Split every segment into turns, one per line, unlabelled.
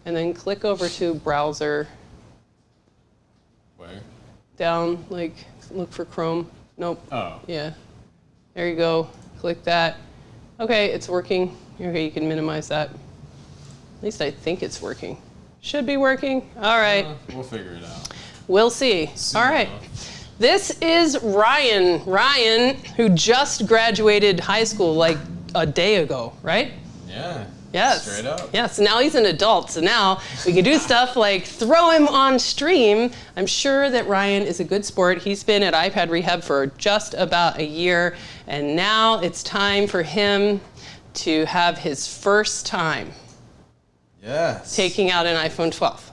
and then click over to browser.
Where?
Down, like, look for Chrome. Nope.
Oh.
Yeah. There you go. Click that. Okay, it's working. Okay, you can minimize that. At least I think it's working. Should be working. All right.
We'll figure it out.
We'll see. All right. This is Ryan. Ryan, who just graduated high school like a day ago, right?
Yeah.
Yes.
Straight up.
Yes. Now he's an adult, so now we can do stuff like throw him on stream. I'm sure that Ryan is a good sport. He's been at iPad Rehab for just about a year, and now it's time for him to have his first time taking out an iPhone 12.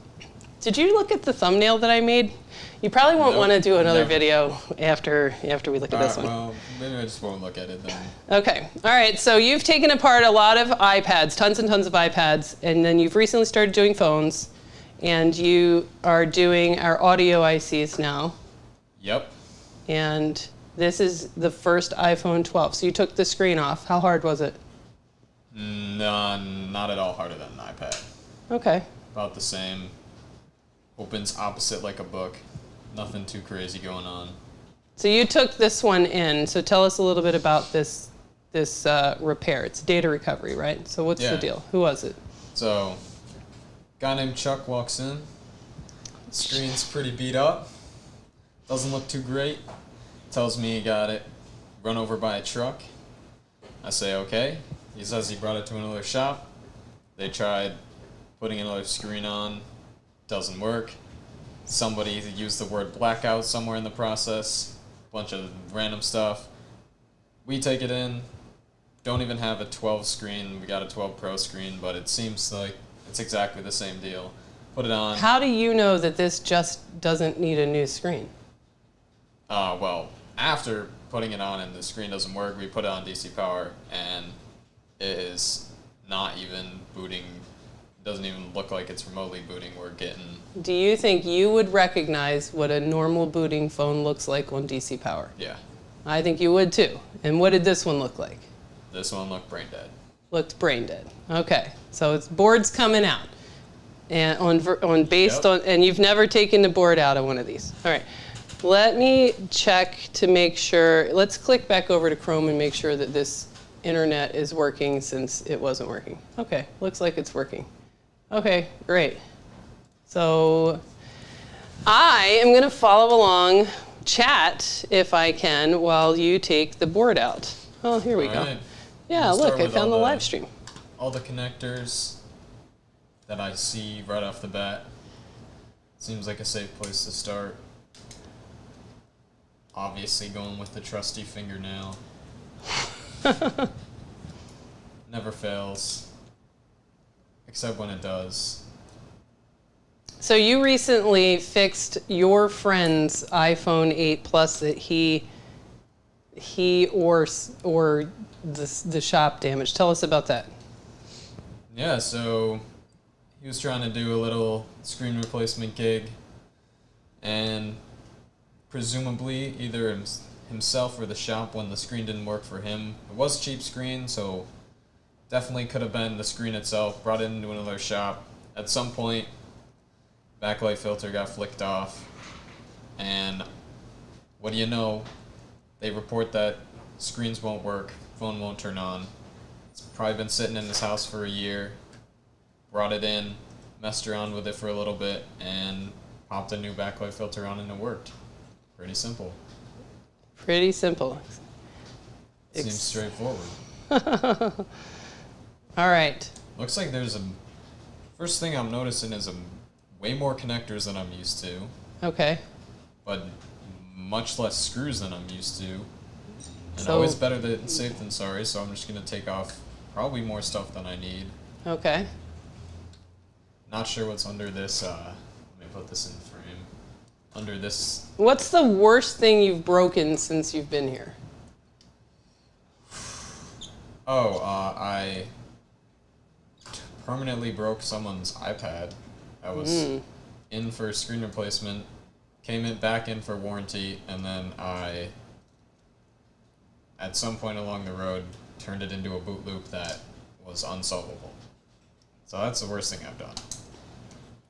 Did you look at the thumbnail that I made? You probably won't want to do another video after we look at this one.
Well, maybe I just won't look at it then.
Okay. All right. So you've taken apart a lot of iPads, tons and tons of iPads, and then you've recently started doing phones, and you are doing our audio ICs now.
Yep.
And this is the first iPhone 12. So you took the screen off. How hard was it?
No, not at all harder than an iPad.
Okay.
About the same. Opens opposite like a book. Nothing too crazy going on.
So you took this one in. So tell us a little bit about this repair. It's data recovery, right? So what's the deal? Who was it?
So, guy named Chuck walks in. Screen's pretty beat up. Doesn't look too great. Tells me he got it run over by a truck. I say okay. He says he brought it to another shop. They tried putting another screen on. Doesn't work. Somebody used the word blackout somewhere in the process. Bunch of random stuff. We take it in. Don't even have a 12 screen. We got a 12 Pro screen, but it seems like it's exactly the same deal. Put it on.
How do you know that this just doesn't need a new screen?
Well, after putting it on and the screen doesn't work, we put it on DC power, and it is not even booting. Doesn't even look like it's remotely booting. We're getting...
Do you think you would recognize what a normal booting phone looks like on DC power?
Yeah.
I think you would too. And what did this one look like?
This one looked brain dead.
Looked brain dead. Okay. So it's board's coming out. And and you've never taken the board out of one of these. All right. Let me check to make sure. Let's click back over to Chrome and make sure that this internet is working since it wasn't working. Okay. Looks like it's working. Okay, great. So I am going to follow along chat, if I can, while you take the board out. Oh, here we go.
Right.
Yeah, look, I found the live stream.
All the connectors that I see right off the bat. Seems like a safe place to start. Obviously going with the trusty fingernail. Never fails. Except when it does.
So you recently fixed your friend's iPhone 8 Plus that he or the shop damaged. Tell us about that.
Yeah, so he was trying to do a little screen replacement gig, and presumably either himself or the shop, when the screen didn't work for him. It was a cheap screen, so definitely could have been the screen itself, brought it into another shop. At some point, backlight filter got flicked off, and what do you know? They report that screens won't work, phone won't turn on. It's probably been sitting in his house for a year. Brought it in, messed around with it for a little bit, and popped a new backlight filter on, and it worked. Pretty simple.
Pretty simple.
Seems straightforward.
All right.
Looks like there's first thing I'm noticing is way more connectors than I'm used to.
Okay.
But much less screws than I'm used to. And
So-
always better than safe than sorry, so I'm just going to take off probably more stuff than I need.
Okay.
Not sure what's under this. Let me put this in frame. Under this.
What's the worst thing you've broken since you've been here?
Oh, I permanently broke someone's iPad. I was in for screen replacement, came back in for warranty, and then I, at some point along the road, turned it into a boot loop that was unsolvable. So that's the worst thing I've done.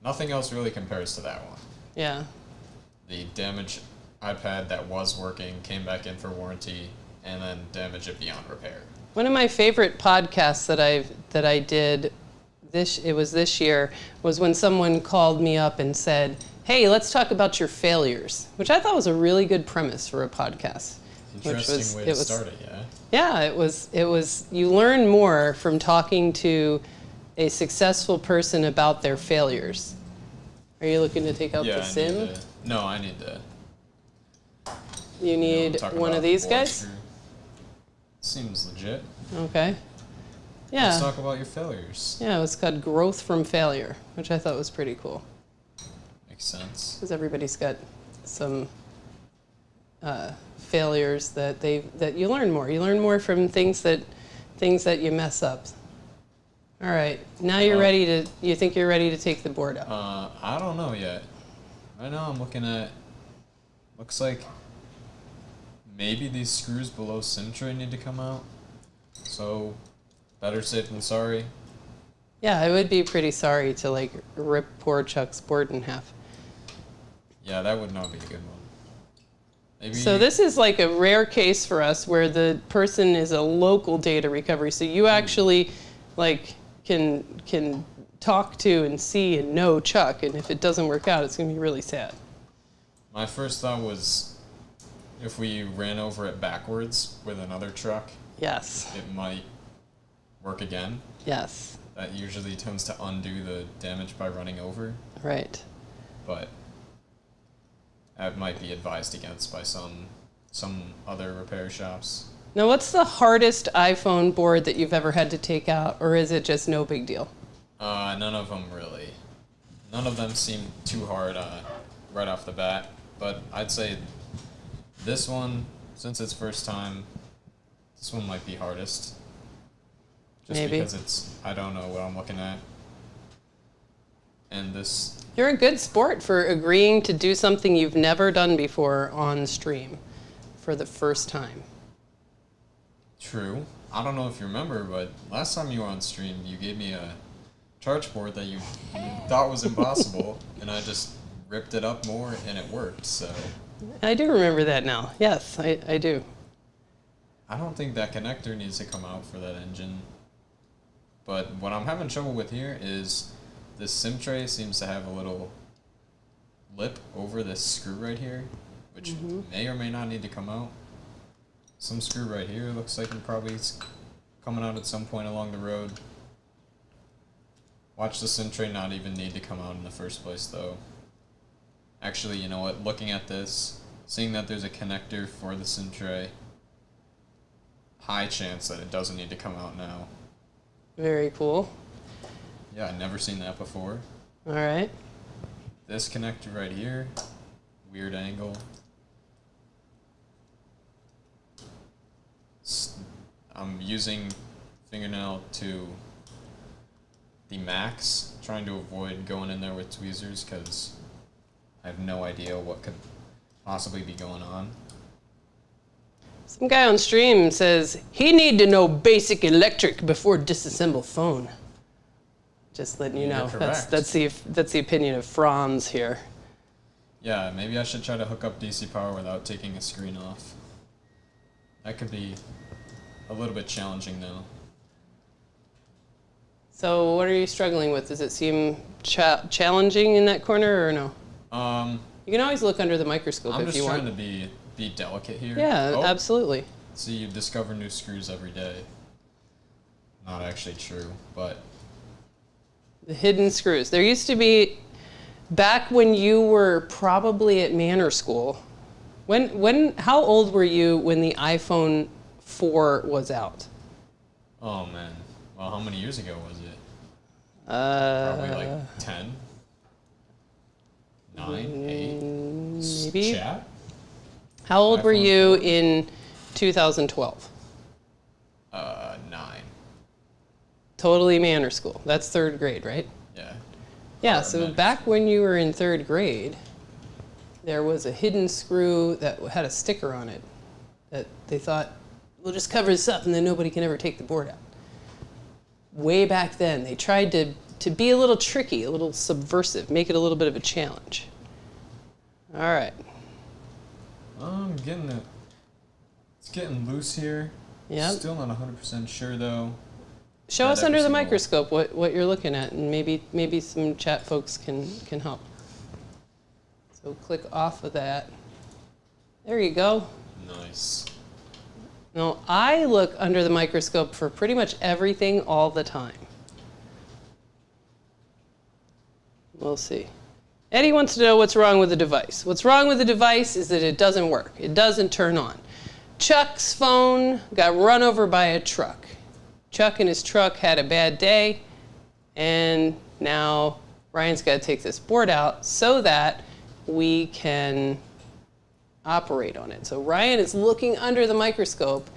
nothing else really compares to that one.
Yeah.
The damaged iPad that was working came back in for warranty, and then damage it beyond repair.
One of my favorite podcasts that I did this year was when someone called me up and said, "Hey, let's talk about your failures," which I thought was a really good premise for a podcast.
Interesting way to start it, yeah.
Yeah, it was. You learn more from talking to a successful person about their failures. Are you looking to take out the SIM?
No, I need to.
You need one of these guys?
Screw. Seems legit.
Okay. Yeah.
Let's talk about your failures.
Yeah, it was called Growth from Failure, which I thought was pretty cool.
Makes sense.
Because everybody's got some failures that you learn more. You learn more from things that you mess up. All right, now you're ready to. You think you're ready to take the board out?
I don't know yet. Right now I'm looking at. Looks like maybe these screws below SIM tray need to come out. So, better safe than sorry.
Yeah, I would be pretty sorry to like rip poor Chuck's board in half.
Yeah, that would not be a good one. Maybe.
So this is like a rare case for us where the person is a local data recovery. So you actually like can talk to and see and know Chuck, and if it doesn't work out, it's going to be really sad.
My first thought was if we ran over it backwards with another truck,
Yes.
it might work again.
Yes.
That usually tends to undo the damage by running over,
Right.
but that might be advised against by some other repair shops.
Now, what's the hardest iPhone board that you've ever had to take out, or is it just no big deal?
None of them really. None of them seem too hard right off the bat, but I'd say this one, since it's first time, this one might be hardest. Just
Maybe.
Because I don't know what I'm looking at. And this...
You're a good sport for agreeing to do something you've never done before on stream for the first time.
True. I don't know if you remember, but last time you were on stream, you gave me a charge board that you thought was impossible, and I just ripped it up more, and it worked, so...
I do remember that now. Yes, I do.
I don't think that connector needs to come out for that engine. But what I'm having trouble with here is this SIM tray seems to have a little lip over this screw right here, which may or may not need to come out. Some screw right here looks like it probably is coming out at some point along the road. Watch the SIM tray not even need to come out in the first place though. Actually, you know what, looking at this, seeing that there's a connector for the SIM tray, high chance that it doesn't need to come out now.
Very cool.
Yeah, I've never seen that before.
All right.
This connector right here, weird angle. I'm using fingernail to the max, trying to avoid going in there with tweezers because I have no idea what could possibly be going on.
Some guy on stream says he need to know basic electric before disassemble phone. Just letting you know. That's the opinion of Franz here.
Yeah, maybe I should try to hook up DC power without taking a screen off. That could be a little bit challenging though.
So what are you struggling with? Does it seem challenging in that corner or no? You can always look under the microscope if you want.
I'm just trying to be delicate here.
Yeah, absolutely.
See, you discover new screws every day. Not actually true, but...
The hidden screws. There used to be, back when you were probably at Manor School, how old were you when the iPhone 4 was out?
Oh man, well how many years ago was it? Probably like 10? 9? 8?
Maybe.
Chat?
How old were
iPhone
you
4?
in 2012?
9.
Totally Manor School. That's 3rd grade, right?
Yeah.
Yeah, so back when you were in 3rd grade, there was a hidden screw that had a sticker on it that they thought, we'll just cover this up and then nobody can ever take the board out. Way back then, they tried to to be a little tricky, a little subversive, make it a little bit of a challenge. All right.
I'm getting it. It's getting loose here.
Yeah.
Still not 100% sure though.
Show us under the microscope what you're looking at, and maybe some chat folks can help. So click off of that. There you go.
Nice.
Now, I look under the microscope for pretty much everything all the time. We'll see. Eddie wants to know what's wrong with the device. What's wrong with the device is that it doesn't work. It doesn't turn on. Chuck's phone got run over by a truck. Chuck and his truck had a bad day, and now Ryan's got to take this board out so that we can operate on it. So Ryan is looking under the microscope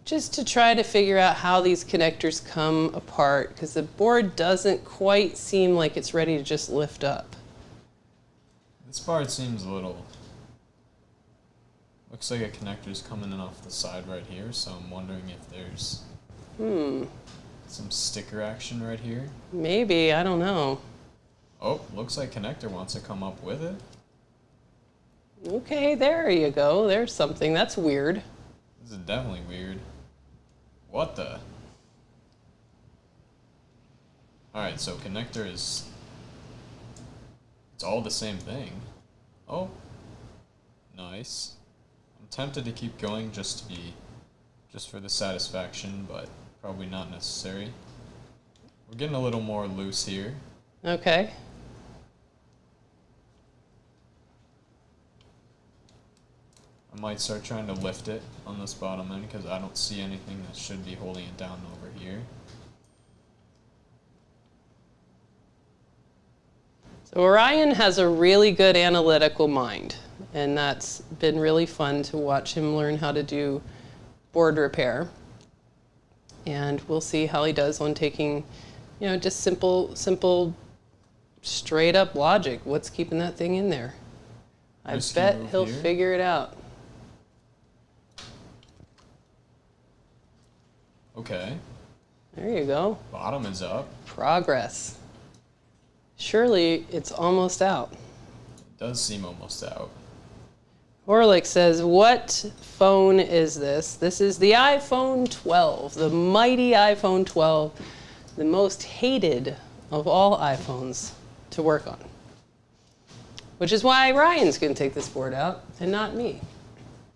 just to try to figure out how these connectors come apart, because the board doesn't quite seem like it's ready to just lift up.
This part seems a little... Looks like a connector's coming in off the side right here, so I'm wondering if there's some sticker action right here.
Maybe, I don't know.
Oh, looks like connector wants to come up with it.
Okay, there you go. There's something. That's weird.
This is definitely weird. What the? Alright, so connector is... It's all the same thing. Oh. Nice. I'm tempted to keep going just for the satisfaction, but probably not necessary. We're getting a little more loose here.
Okay.
I might start trying to lift it on this bottom end because I don't see anything that should be holding it down over here.
So Orion has a really good analytical mind, and that's been really fun to watch him learn how to do board repair. And we'll see how he does on taking, just simple, straight up logic. What's keeping that thing in there? I bet he'll figure it out.
Okay.
There you go.
Bottom is up.
Progress. Surely it's almost out.
It does seem almost out.
Orlick says, what phone is this? This is the iPhone 12, the mighty iPhone 12, the most hated of all iPhones to work on. Which is why Ryan's going to take this board out and not me.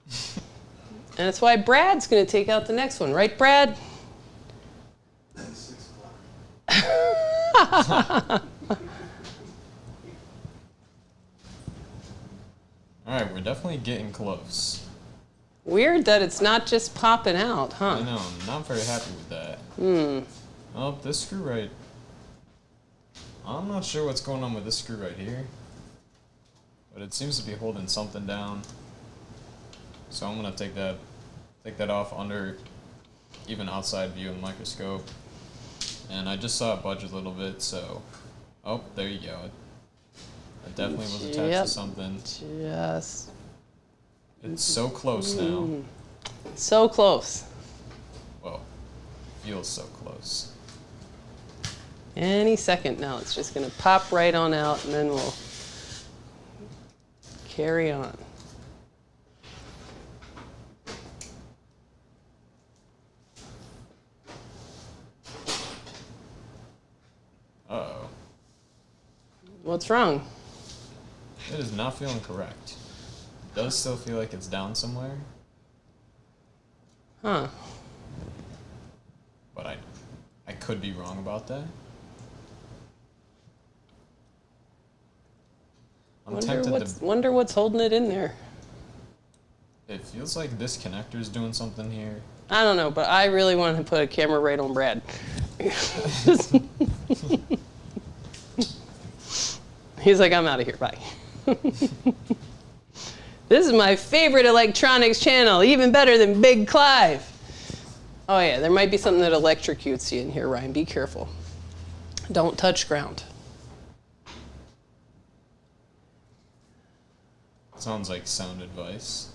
And that's why Brad's going to take out the next one. Right, Brad?
6 o'clock.
Alright, we're definitely getting close.
Weird that it's not just popping out, huh?
I know, I'm not very happy with that. Oh, this screw right... I'm not sure what's going on with this screw right here. But it seems to be holding something down. So I'm going to take that off under even outside view of the microscope. And I just saw it budge a little bit, so... Oh, there you go. It definitely was attached to something.
Just...
It's so close now.
So close.
Well, feels so close.
Any second now, it's just going to pop right on out, and then we'll carry on.
Uh-oh.
What's wrong?
It is not feeling correct. It does still feel like it's down somewhere.
Huh.
But I could be wrong about that. I'm tempted to...
Wonder what's holding it in there.
It feels like this connector's doing something here.
I don't know, but I really want to put a camera right on Brad. He's like, I'm out of here, bye. This is my favorite electronics channel, even better than Big Clive. Oh yeah, there might be something that electrocutes you in here, Ryan. Be careful. Don't touch ground.
Sounds like sound advice.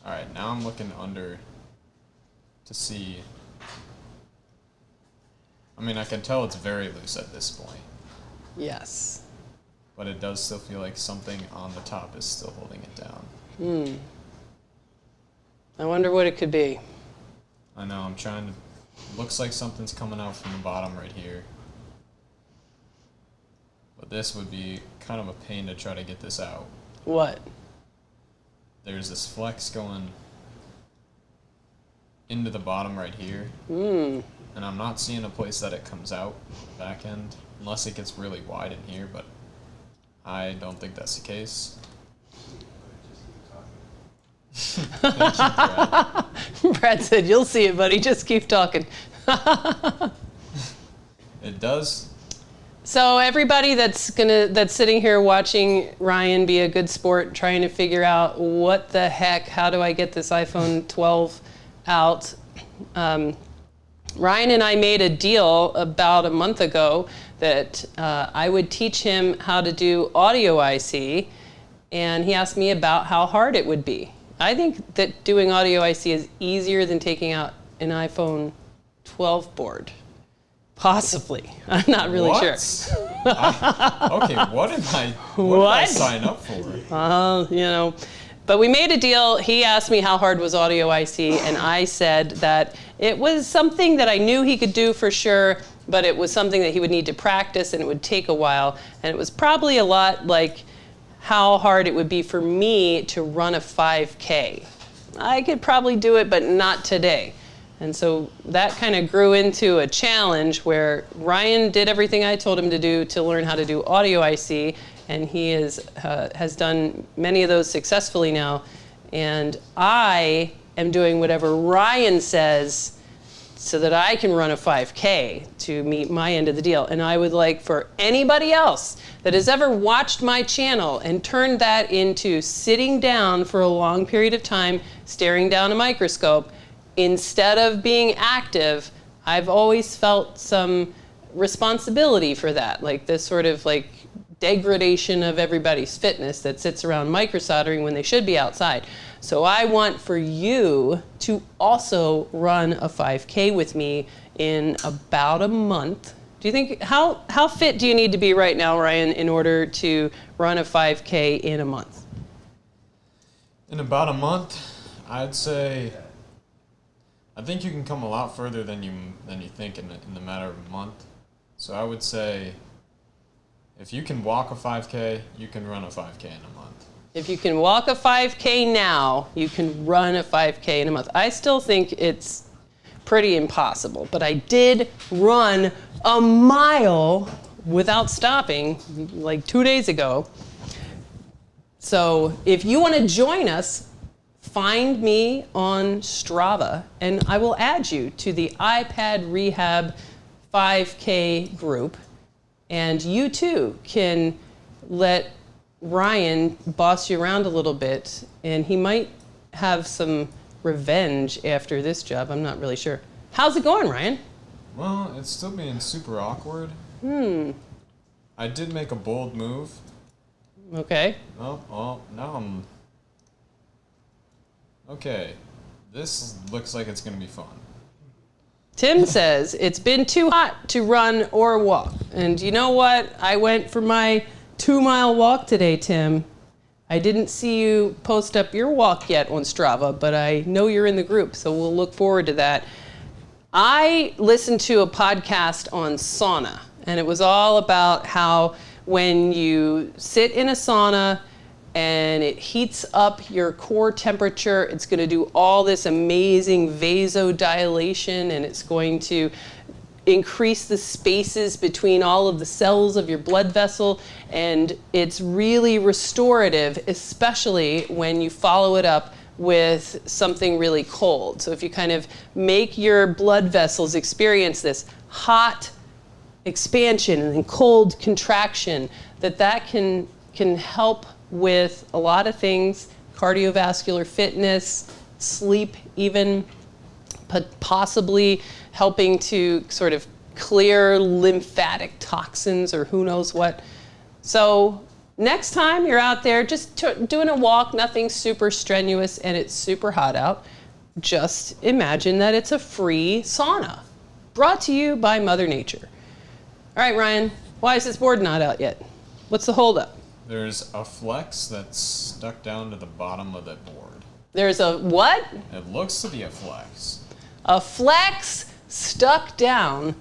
Alright, now I'm looking under to see I mean, I can tell it's very loose at this point.
Yes.
But it does still feel like something on the top is still holding it down.
I wonder what it could be.
I know, I'm trying to... Looks like something's coming out from the bottom right here. But this would be kind of a pain to try to get this out.
What?
There's this flex going into the bottom right here.
Hmm.
And I'm not seeing a place that it comes out back end, unless it gets really wide in here, but I don't think that's the case. Thank you, Brad.
Brad said, "You'll see it, buddy. Just keep talking."
It does.
So everybody that's sitting here watching Ryan be a good sport, trying to figure out what the heck, how do I get this iPhone 12 out? Ryan and I made a deal about a month ago that I would teach him how to do audio IC, and he asked me about how hard it would be. I think that doing audio IC is easier than taking out an iPhone 12 board. Possibly. I'm not really
What?
sure.
Okay, what did I sign up for?
But we made a deal. He asked me how hard was audio IC, and I said that it was something that I knew he could do for sure, but it was something that he would need to practice, and it would take a while. And it was probably a lot like how hard it would be for me to run a 5K. I could probably do it, but not today. And so that kind of grew into a challenge where Ryan did everything I told him to do to learn how to do audio IC, and he has done many of those successfully now. And I am doing whatever Ryan says so that I can run a 5K to meet my end of the deal. And I would like for anybody else that has ever watched my channel and turned that into sitting down for a long period of time, staring down a microscope, instead of being active, I've always felt some responsibility for that, like this sort of like degradation of everybody's fitness that sits around microsoldering when they should be outside. So I want for you to also run a 5K with me in about a month. Do you think, how fit do you need to be right now, Ryan, in order to run a 5K in a month?
In about a month, I'd say, I think you can come a lot further than you think in the matter of a month. So I would say, if you can walk a 5K, you can run a 5K in a month.
If you can walk a 5K now, you can run a 5K in a month. I still think it's pretty impossible, but I did run a mile without stopping like 2 days ago. So if you want to join us, find me on Strava, and I will add you to the iPad Rehab 5K group. And you too can let Ryan boss you around a little bit, and he might have some revenge after this job. I'm not really sure. How's it going, Ryan?
Well, it's still being super awkward. I did make a bold move.
Okay.
Oh, now I'm... Okay, this looks like it's going to be fun.
Tim says, it's been too hot to run or walk. And you know what? I went for my 2-mile walk today, Tim. I didn't see you post up your walk yet on Strava, but I know you're in the group, so we'll look forward to that. I listened to a podcast on sauna, and it was all about how when you sit in a sauna and it heats up your core temperature, it's going to do all this amazing vasodilation, and it's going to increase the spaces between all of the cells of your blood vessel, and it's really restorative, especially when you follow it up with something really cold. So if you kind of make your blood vessels experience this hot expansion and then cold contraction, that can help with a lot of things, cardiovascular fitness, sleep even, but possibly helping to sort of clear lymphatic toxins or who knows what. So next time you're out there just doing a walk, nothing super strenuous, and it's super hot out, just imagine that it's a free sauna. brought to you by Mother Nature. All right, Ryan, why is this board not out yet? What's the holdup?
There's a flex that's stuck down to the bottom of the board.
There's a what?
It looks to be a flex.
A flex stuck down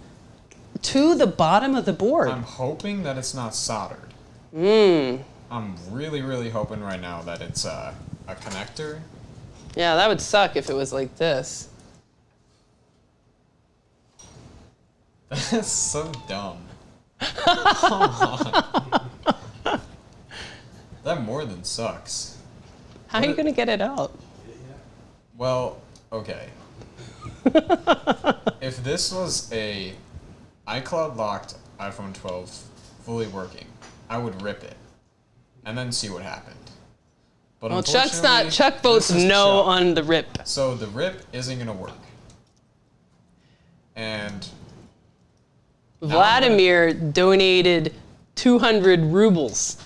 to the bottom of the board.
I'm hoping that it's not soldered. I'm really, really hoping right now that it's a connector.
Yeah, that would suck if it was like this.
That's so dumb. Come on. That more than sucks.
How are you going to get it out?
Well, okay. If this was a iCloud locked iPhone 12 fully working, I would rip it and then see what happened. But
Well,
unfortunately,
Chuck votes
this is
no
Chuck.
on the rip.
So the rip isn't going to work. And
Vladimir donated 200 rubles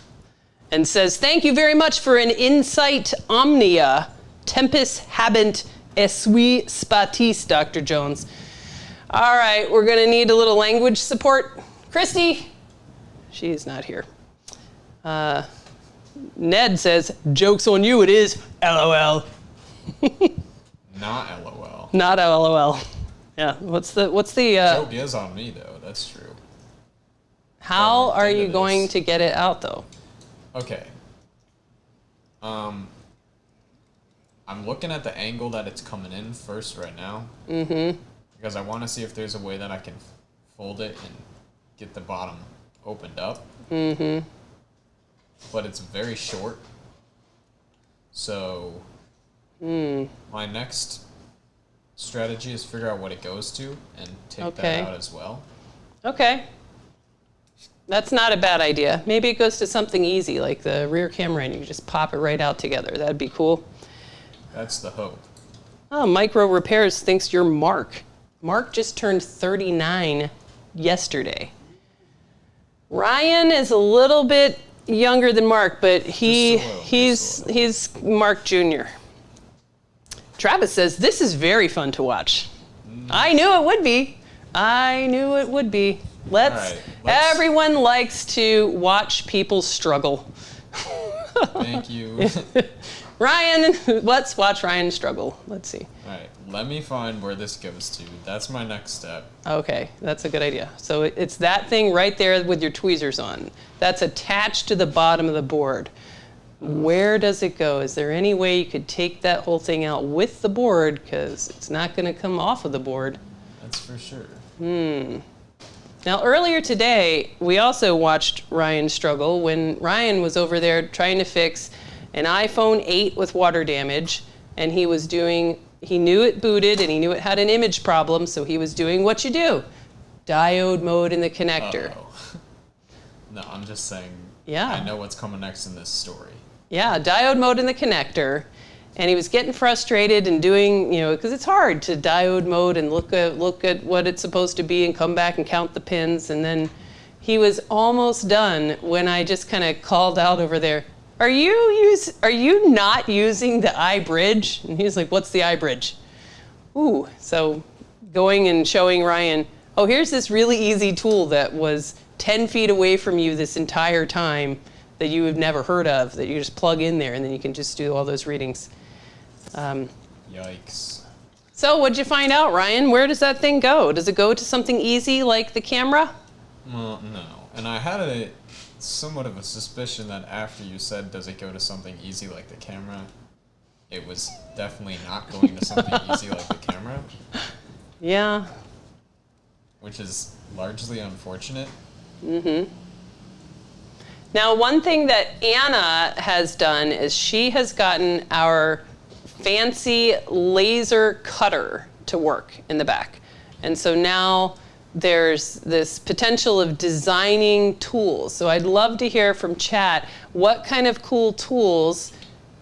and says, thank you very much for an insight omnia. Tempus habent esui spatis, Dr. Jones. All right, we're going to need a little language support. Christy? She's not here. Ned says, joke's on you, it is LOL.
not LOL.
Not LOL. Yeah, what's the
Joke is on me, though. That's true.
how are
Into
you going
this.
to get it out, though?
Okay. I'm looking at the angle that it's coming in first right now. Because I want to see if there's a way that I can fold it and get the bottom opened up. But it's very short. So my next strategy is figure out what it goes to and take
Okay.
that out as well.
Okay. That's not a bad idea. Maybe it goes to something easy, like the rear camera, and you can just pop it right out together. That'd be cool.
That's the hope.
Oh, Micro Repairs thinks you're Mark. Mark just turned 39 yesterday. Ryan is a little bit younger than Mark, but he's Mark Jr. Travis says, this is very fun to watch. I knew it would be. I knew it would be.
Let's-
Everyone likes to watch people struggle.
Thank you.
Ryan, let's watch Ryan struggle. Let's see.
All right, let me find where this goes to. That's my next step.
Okay, that's a good idea. So it's that thing right there with your tweezers on. That's attached to the bottom of the board. Where does it go? Is there any way you could take that whole thing out with the board? Because it's not going to come off of the board.
That's for sure.
Now, earlier today, we also watched Ryan struggle when Ryan was over there trying to fix an iPhone 8 with water damage, and he knew it booted and he knew it had an image problem, so he was doing what you do, diode mode in the connector.
Uh-oh. No, I'm just saying.
Yeah.
I know what's coming next in this story.
Yeah, diode mode in the connector, and he was getting frustrated and doing, because it's hard to diode mode and look at what it's supposed to be and come back and count the pins, and then he was almost done when I just kind of called out over there, Are you not using the iBridge? And he's like, what's the iBridge? Ooh, so going and showing Ryan, oh, here's this really easy tool that was 10 feet away from you this entire time that you have never heard of, that you just plug in there and then you can just do all those readings.
Yikes.
So what'd you find out, Ryan? Where does that thing go? Does it go to something easy like the camera?
Well, no. And I had somewhat of a suspicion that after you said, does it go to something easy like the camera, it was definitely not going to something easy like the camera.
Yeah.
Which is largely unfortunate.
Now, one thing that Anna has done is she has gotten our fancy laser cutter to work in the back. And so now there's this potential of designing tools. So I'd love to hear from chat what kind of cool tools,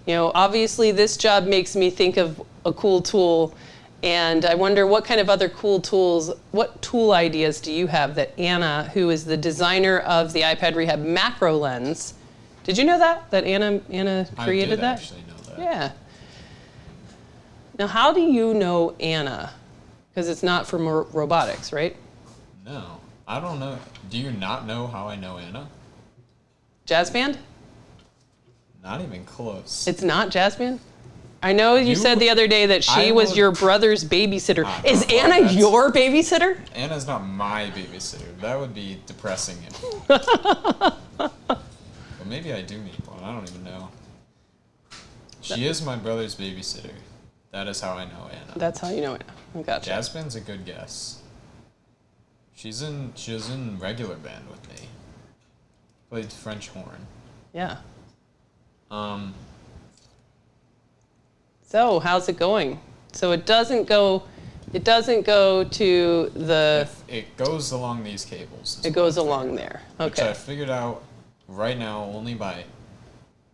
obviously this job makes me think of a cool tool, and I wonder what kind of other cool tools, what tool ideas do you have that Anna, who is the designer of the iPad Rehab macro lens, did you know that Anna created that?
I did actually know that.
Yeah. Now, how do you know Anna? Because it's not for robotics, right?
No. I don't know. Do you not know how I know Anna?
Jazz band?
Not even close.
It's not jazz band? I know you
You-
said the other day that she
I
was
would-
your brother's babysitter.
Ah,
Is
well,
Anna
that's-
your babysitter?
Anna's not my babysitter. That would be depressing. But maybe I do need one. I don't even know. She is my brother's babysitter. That is how I know Anna.
That's how you know Anna. I gotcha.
Jazz band's a good guess. She was in regular band with me. Played French horn.
Yeah.
Um,
So how's it going? So it doesn't go to the,
it goes along these cables. is
it
what
goes
I
along there.
Which I
Okay.
figured out right now only by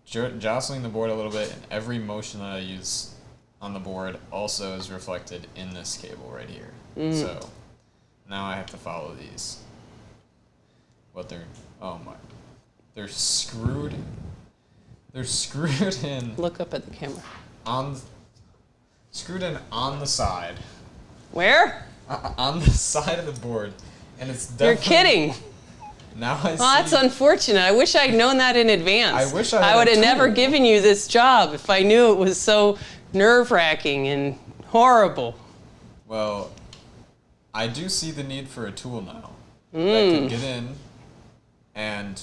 jostling the board a little bit, and every motion that I use on the board also is reflected in this cable right here. So now I have to follow these. But they're screwed. They're screwed in
Look up at the camera.
screwed in on the side.
Where?
On the side of the board. And it's
You're
definitely...
kidding.
Now I see...
Well, that's unfortunate. I wish I'd known that in advance.
I wish I had
would
a
have never
tool.
given you this job if I knew it was so nerve-wracking and horrible.
Well, I do see the need for a tool now that can get in and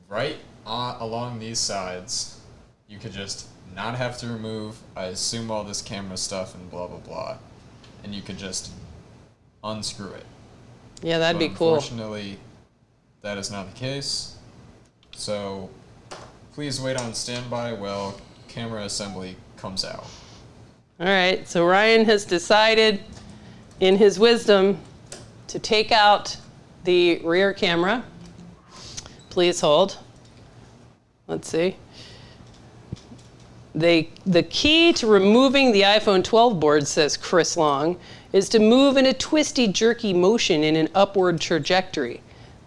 right along these sides, you could just not have to remove, I assume, all this camera stuff and blah, blah, blah. And you could just unscrew it.
Yeah, that'd
But
be cool.
Unfortunately, that is not the case. So please wait on standby while camera assembly comes out.
All right, so Ryan has decided, in his wisdom, to take out the rear camera. Please hold. Let's see. The key to removing the iPhone 12 board, says Chris Long, is to move in a twisty, jerky motion in an upward trajectory.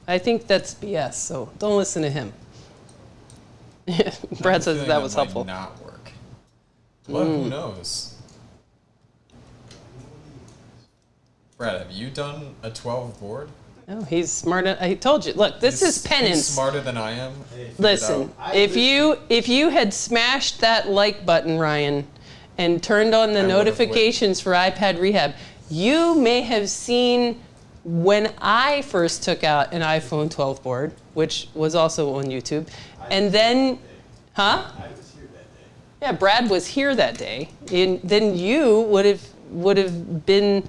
I think that's BS, so don't listen to him. Brad says that was helpful.
Might not work. Well, who knows? Brad, have you done a 12 board?
Oh, he's smart. I told you. Look, this is penance.
He's smarter than I am.
Listen, if you had smashed that like button, Ryan, and turned on the
I would've
notifications for iPad Rehab, you may have seen when I first took out an iPhone 12 board, which was also on YouTube, and then, huh?
I was here that day.
Yeah, Brad was here that day, and then you would have been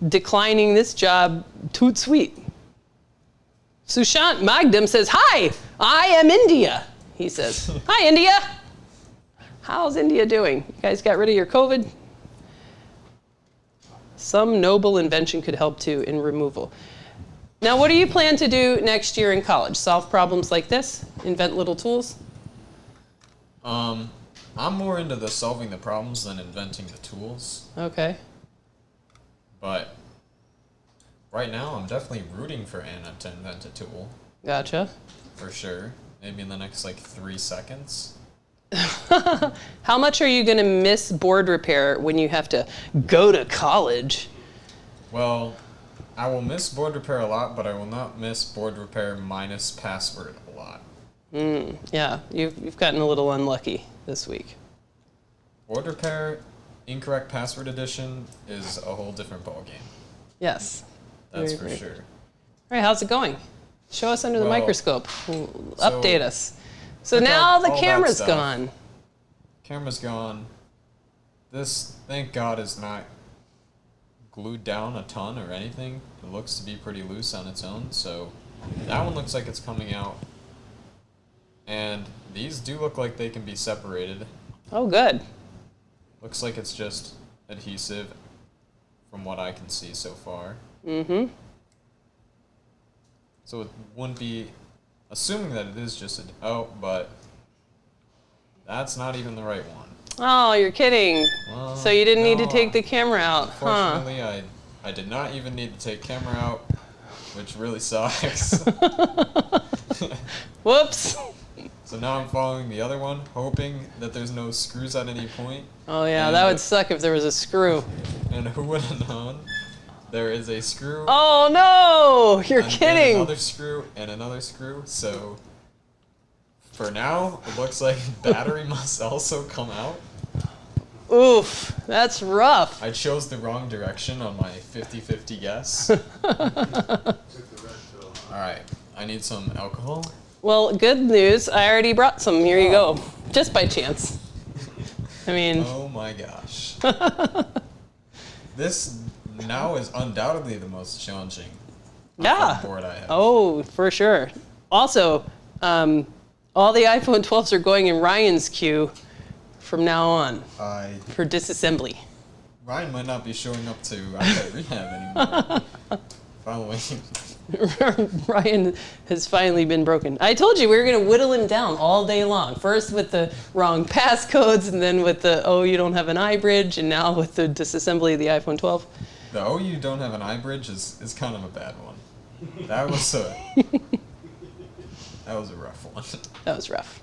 declining this job toot sweet. Sushant Magdam says, "Hi, I am India." He says, "Hi, India. How's India doing? You guys got rid of your COVID?" Some noble invention could help too in removal. Now, what do you plan to do next year in college? Solve problems like this? Invent little tools?
I'm more into the solving the problems than inventing the tools.
Okay.
But right now, I'm definitely rooting for Anna to invent a tool,
Gotcha.
for sure. Maybe in the next, 3 seconds.
How much are you going to miss board repair when you have to go to college?
Well, I will miss board repair a lot, but I will not miss board repair minus password a lot.
Yeah, you've gotten a little unlucky this week.
Board repair, incorrect password edition is a whole different ballgame.
Yes.
That's
Very
for
great.
sure.
All right, how's it going? Show us under the
Well,
microscope. Update us. So
took
now
out
the
all that
camera's
stuff.
gone.
Camera's gone. This, thank God, is not glued down a ton or anything. It looks to be pretty loose on its own, so that one looks like it's coming out. And these do look like they can be separated.
Oh, good.
Looks like it's just adhesive from what I can see so far.
Mm-hmm.
So it wouldn't be, assuming that it is just but that's not even the right one.
Oh, you're kidding.
Well,
So you didn't need to
no,
take the camera out, huh?
Unfortunately, I did not even need to take camera out, which really sucks.
Whoops.
So now I'm following the other one, hoping that there's no screws at any point.
Oh, yeah,
And
that would suck if there was a screw.
And who would have known? There is a screw.
Oh no! You're
and
kidding.
another screw and another screw. So for now, it looks like battery must also come out.
Oof, that's rough.
I chose the wrong direction on my 50-50 guess.
Took the red pill. Huh?
Alright, I need some alcohol.
Well, good news. I already brought some. Here you go. Just by chance. I mean.
Oh my gosh. This now is undoubtedly the most challenging board I have.
Oh, for sure. Also, all the iPhone 12s are going in Ryan's queue from now on for disassembly.
Ryan might not be showing up to iPad Rehab anymore. Following.
Ryan has finally been broken. I told you we were going to whittle him down all day long. First with the wrong passcodes, and then with the, oh, you don't have an iBridge, and now with the disassembly of the iPhone 12.
The oh, you don't have an iBridge is kind of a bad one. That was a rough one.
That was rough.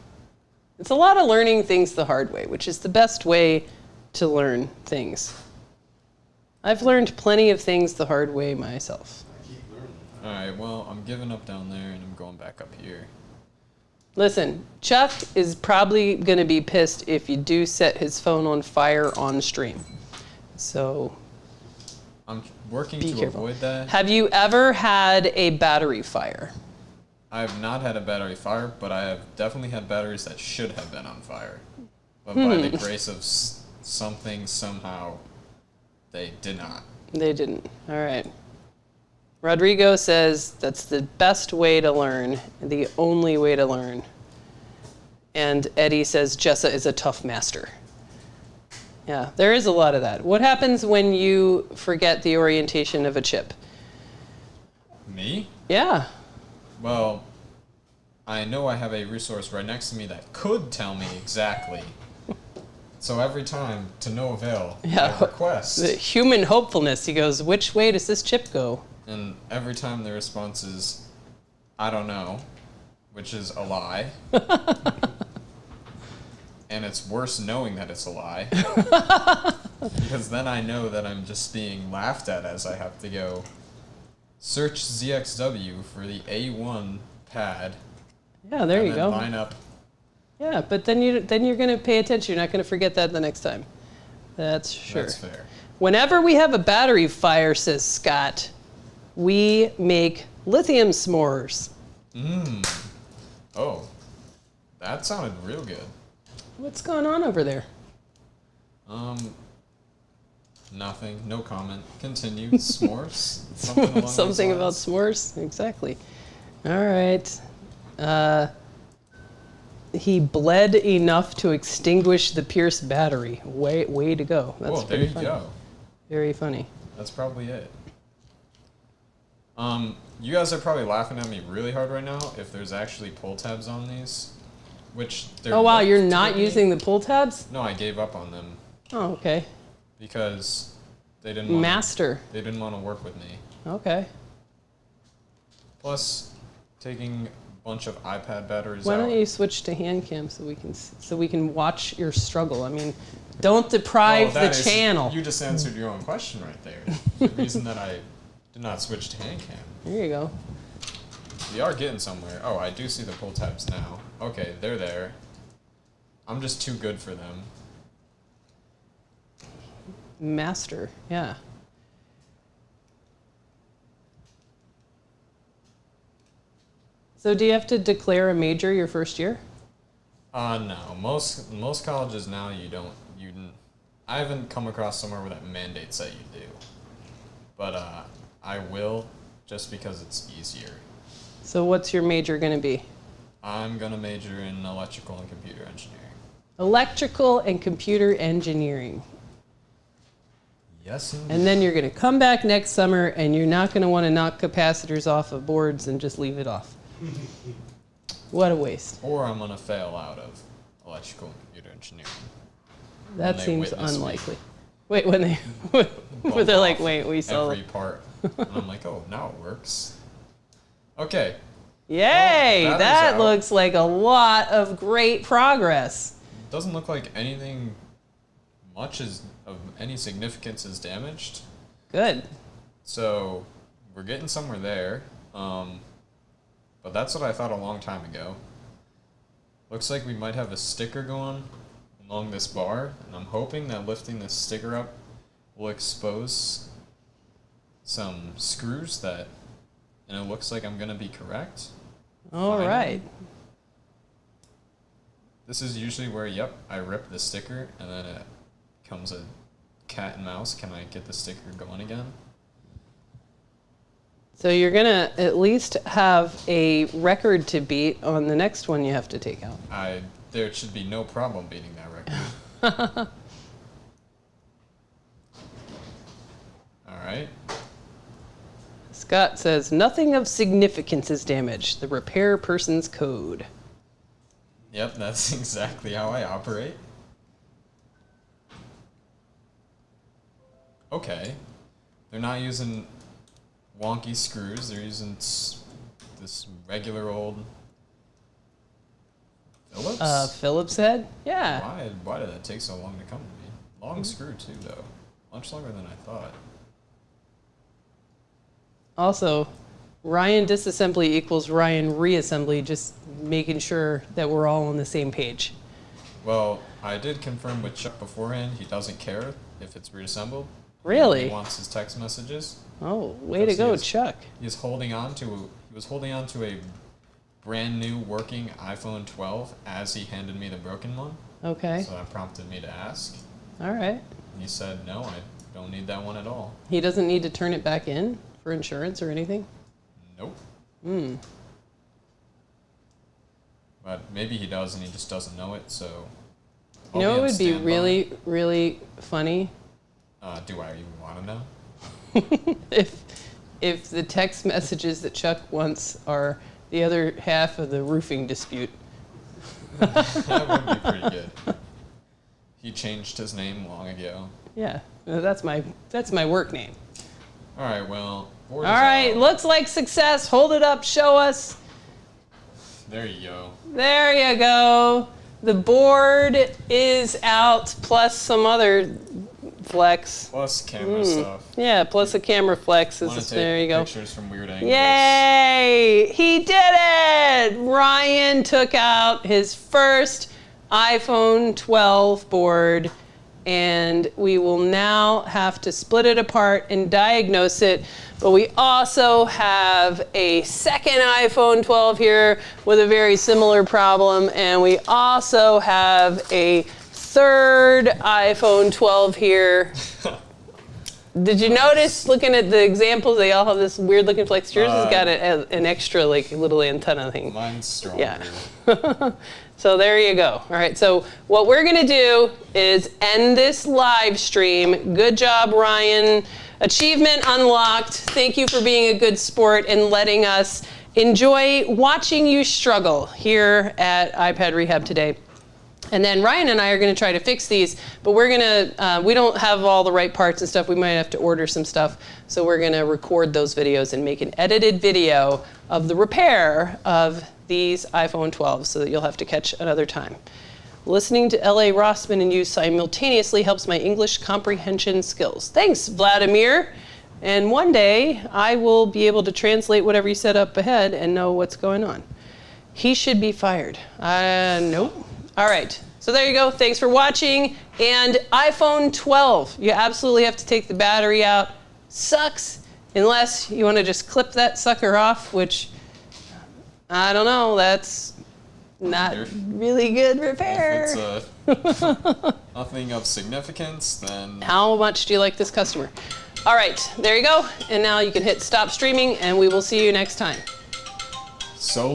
It's a lot of learning things the hard way, which is the best way to learn things. I've learned plenty of things the hard way myself.
I keep learning.
Alright, well, I'm giving up down there and I'm going back up here.
Listen, Chuck is probably going to be pissed if you do set his phone on fire on stream. So
I'm working
be
to
careful.
avoid that.
Have you ever had a battery fire?
I have not had a battery fire, but I have definitely had batteries that should have been on fire. But by the grace of something, somehow, they did not.
They didn't. All right. Rodrigo says that's the best way to learn, the only way to learn. And Eddie says Jessa is a tough master. Yeah, there is a lot of that. What happens when you forget the orientation of a chip?
Me?
Yeah.
Well, I know I have a resource right next to me that could tell me exactly. So every time, to no avail, I request.
The human hopefulness. He goes, which way does this chip go?
And every time the response is, I don't know, which is a lie. And it's worse knowing that it's a lie. Because then I know that I'm just being laughed at as I have to go search ZXW for the A1 pad.
Yeah, there you go.
Line up.
Yeah, but then you're going to pay attention. You're not going to forget that the next time. That's sure.
That's fair.
Whenever we have a battery fire, says Scott, we make lithium s'mores.
Oh, that sounded real good.
What's going on over there?
Nothing. No comment. Continue. S'mores. Something along those
Something about
lines.
s'mores? Exactly. All right. He bled enough to extinguish the Pierce battery. Way to go. That's
Whoa, there
pretty
you
funny.
go.
Very funny.
That's probably it. You guys are probably laughing at me really hard right now if there's actually pull tabs on these, which there
Oh, wow,
looked
you're
to
not
be.
using the pull tabs?
No, I gave up on them
Oh, okay.
because they didn't want
Master.
They didn't want to work with me.
Okay.
Plus, taking a bunch of iPad batteries
Why
out.
don't you switch to hand cam so we can watch your struggle? I mean, don't deprive
Well,
the channel.
You just answered your own question right there. The reason that I did not switch to hand cam.
There you go.
We are getting somewhere. Oh, I do see the pull tabs now. Okay, they're there. I'm just too good for them.
Master, yeah. So do you have to declare a major your first year?
No. Most colleges now I haven't come across somewhere where that mandates that you do. But I will, just because it's easier.
So what's your major going to be?
I'm going to major in electrical and computer engineering.
Electrical and computer engineering.
Yes, indeed.
And then you're going to come back next summer and you're not going to want to knock capacitors off of boards and just leave it off. What a waste.
Or I'm going to fail out of electrical and computer engineering.
That
they
seems
witness me.
unlikely. Wait, when they, when they're like, wait, we saw
every part. And I'm like, oh, now it works. Okay.
Yay!
Well,
that
out.
looks like a lot of great progress.
Doesn't look like anything much of any significance is damaged.
Good.
So we're getting somewhere there. But that's what I thought a long time ago. Looks like we might have a sticker going along this bar, and I'm hoping that lifting this sticker up will expose some screws that, and it looks like I'm going to be correct.
All
Finally.
right.
This is usually where, yep, I rip the sticker, and then it comes a cat and mouse. Can I get the sticker going again?
So you're going to at least have a record to beat on the next one you have to take out.
There should be no problem beating that record. All right.
Scott says, nothing of significance is damaged. The repair person's code.
Yep, that's exactly how I operate. Okay. They're not using wonky screws. They're using this regular old Phillips.
Phillips head? Yeah.
Why did that take so long to come to me? Long screw too, though. Much longer than I thought.
Also, Ryan disassembly equals Ryan reassembly, just making sure that we're all on the same page.
Well, I did confirm with Chuck beforehand. He doesn't care if it's reassembled.
Really?
He wants his text messages.
Oh, way to go, Chuck.
He was holding on to a brand new working iPhone 12 as he handed me the broken one.
Okay.
So that prompted me to ask.
All right.
And he said, no, I don't need that one at all.
He doesn't need to turn it back in for insurance or anything?
Nope.
Hmm.
But maybe he does and he just doesn't know it, so...
You know
I'll
what would be
on
really, really funny?
Do I even want to know?
If the text messages that Chuck wants are the other half of the roofing dispute.
That would be pretty good. He changed his name long ago.
Yeah, that's my work name.
All right, well...
All right, looks like success. Hold it up, show us.
There you go.
There you go. The board is out, plus some other flex.
Plus camera stuff.
Yeah, plus a camera flex. There you go.
Pictures from weird angles.
Yay! He did it! Ryan took out his first iPhone 12 board, and we will now have to split it apart and diagnose it. But we also have a second iPhone 12 here with a very similar problem, and we also have a third iPhone 12 here. Did you notice, looking at the examples, they all have this weird looking flex? Yours has got an extra like little antenna thing.
Mine's stronger.
Yeah. So there you go. All right, so what we're gonna do is end this live stream. Good job, Ryan. Achievement unlocked. Thank you for being a good sport and letting us enjoy watching you struggle here at iPad Rehab today. And then Ryan and I are going to try to fix these, but we're going to, we don't have all the right parts and stuff. We might have to order some stuff. So we're going to record those videos and make an edited video of the repair of these iPhone 12s so that you'll have to catch another time. Listening to L.A. Rossman and you simultaneously helps my English comprehension skills. Thanks, Vladimir. And one day I will be able to translate whatever you set up ahead and know what's going on. He should be fired. Nope. All right, so there you go. Thanks for watching. And iPhone 12, you absolutely have to take the battery out. Sucks, unless you want to just clip that sucker off, which, I don't know, that's not really good repair.
If it's nothing of significance, then...
How much do you like this customer? All right, there you go. And now you can hit stop streaming, and we will see you next time.
So